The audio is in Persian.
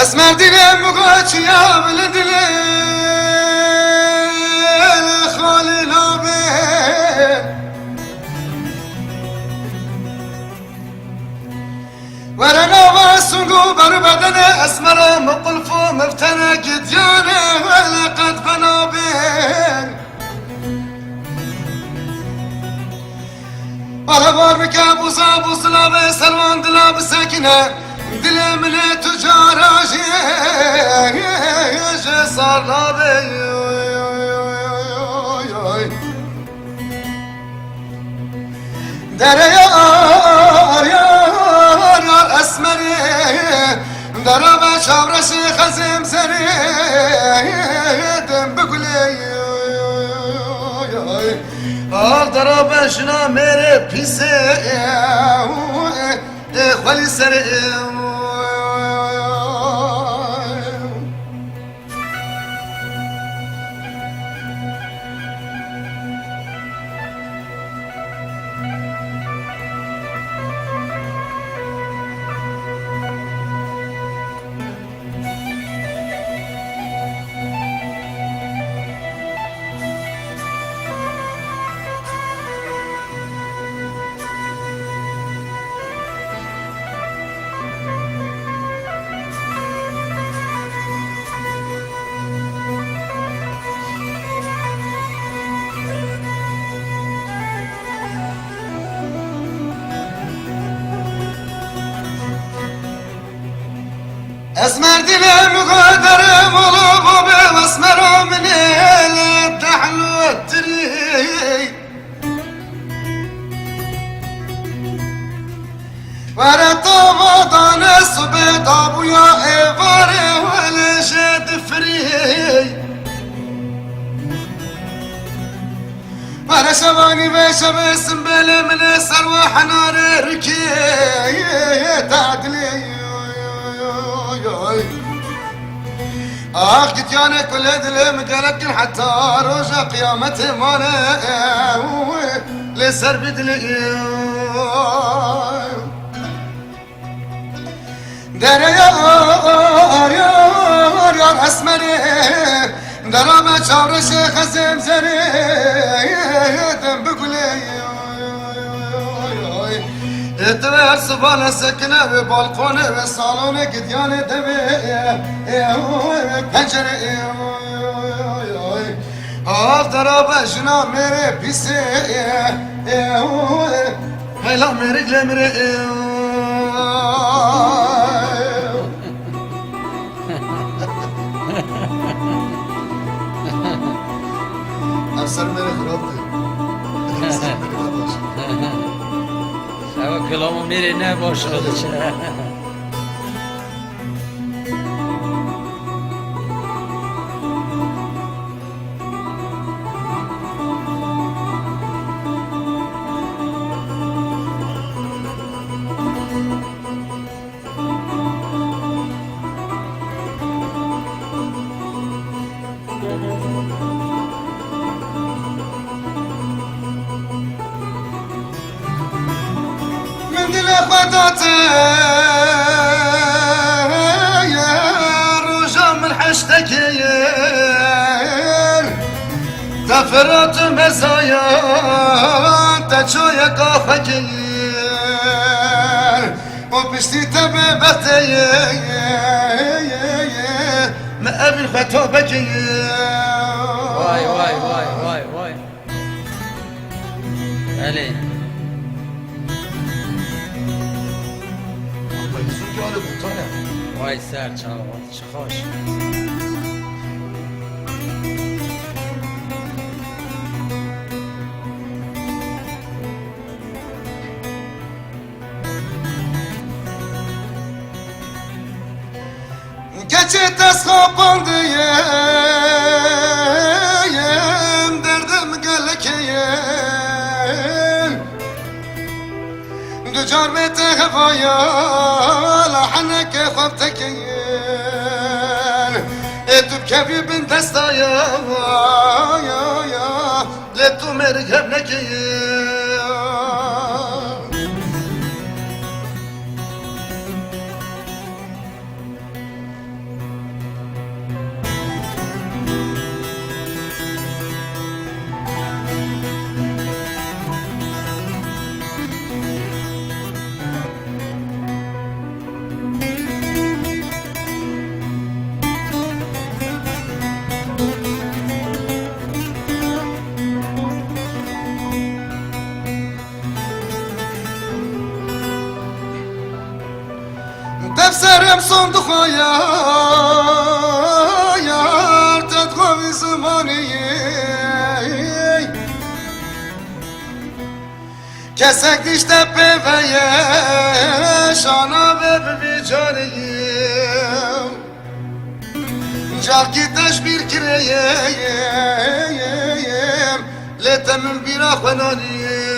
اسمر دلم مقاچیا بل دل خالی لابه ورنا واسقو بر بدن اسمر مقلف مفتنى قديانه ولقد بنابين على بارك ابو صاب وصلاب سلمان دلاب ساكنه دل من تجار صار لابي در یار اسمری در با شورش خزم سری دم بگلی آل در بشنا میره پیسه خالی سری اسمر دلم قدرم ولو بالاسمر من الدحل والتري ورطوا ضان الصبيط ابويا ايفاري ولا شاد فري ورا شباني بشب السنبل من السروح نار ركي تعدلي قلت يانا كل دل مقرك حتى رجع قيامتي مانا لسر بدلي در يار اسمري در ما شاورش خزم زري دم بقولي اتوار صبانا سكنة ببالقونة بالصالونة قديانة دمي پنجره آفتر بشنا میره پیسه هیلا میره گله میره افسر میره خراب او کلامو میره نه باش خودش دل خداتي يا رجا من حشتكي تفرط مسايا تشويا قافكي وبشتي تبيبتي ما قبل فتوبكي واي واي واي واي واي علي واي سر چه خوش Geçit esnafan diyeyim derdim gelekeyim Ducar bete hevaya lahanek خبتكين اتو بكفي بنت استايا لتو مركب نكين افسرم صندوق یار تدخوی زمانی کسک دیشته پیوه شانا به بیچاریم جال کی تشبیر کریم لتمن بیرا خنانیم